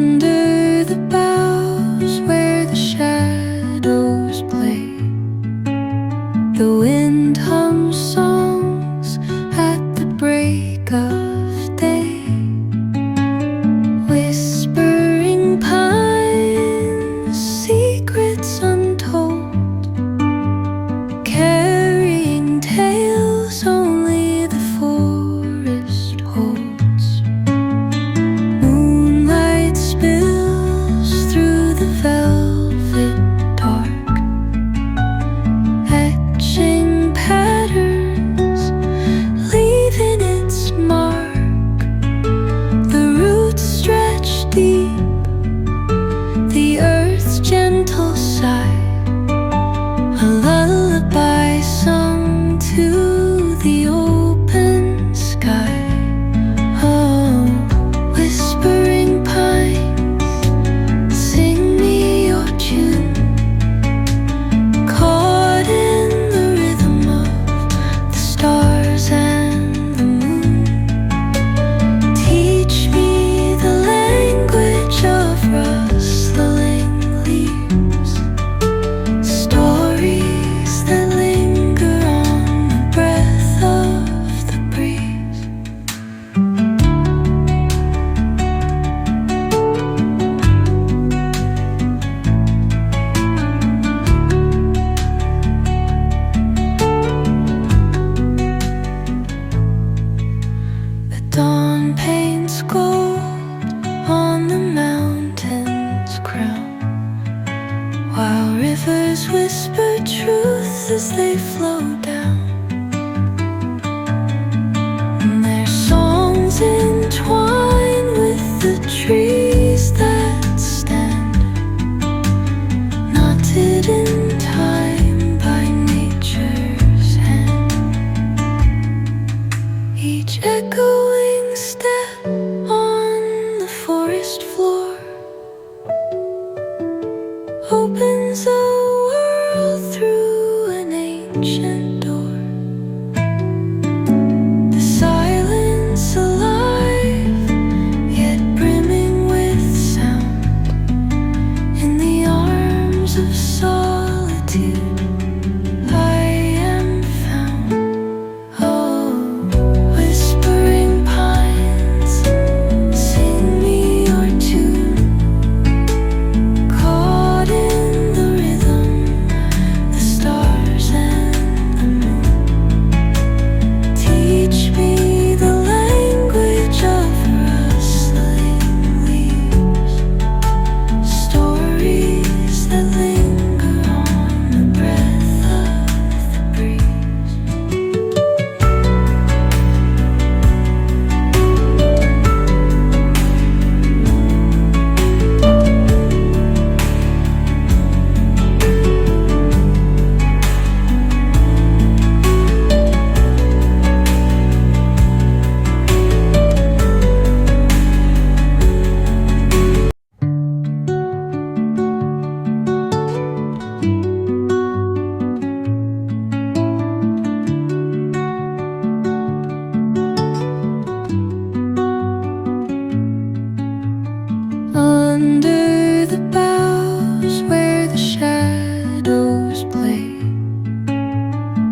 Under the boughs where the shadows play, the wind hums songs at the break of day. Whispering pines, secrets untold, carrying tales only the forest holds. Moonlight spills through the velvet dark, etching patterns, leaving its mark. The roots stretch deep, the earth's gentle sigh, a lullaby sung to the open sky. Oh, whispering pines, sing me your tune, caught in the rhythm of the stars and the moon. Teach me the language of rustling leaves, stories that linger on the breath of the breeze. The dawn paints gold on the mountain's crown, while rivers whisper truth as they flow down. And their songs entwine with the trees that stand, knotted in time by nature's hand. Each echoing step on the forest floor opens a world through an ancient door. The silence alive, yet brimming with sound. In the arms of solitude I am found. Oh, whispering pines, sing me your tune, caught in the rhythm, the stars and the moon. Teach me the language of rustling leaves, stories that linger on the breath of the breeze. Under the boughs where the shadows play,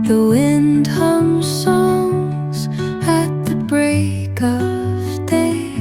the wind hums songs at the break of day.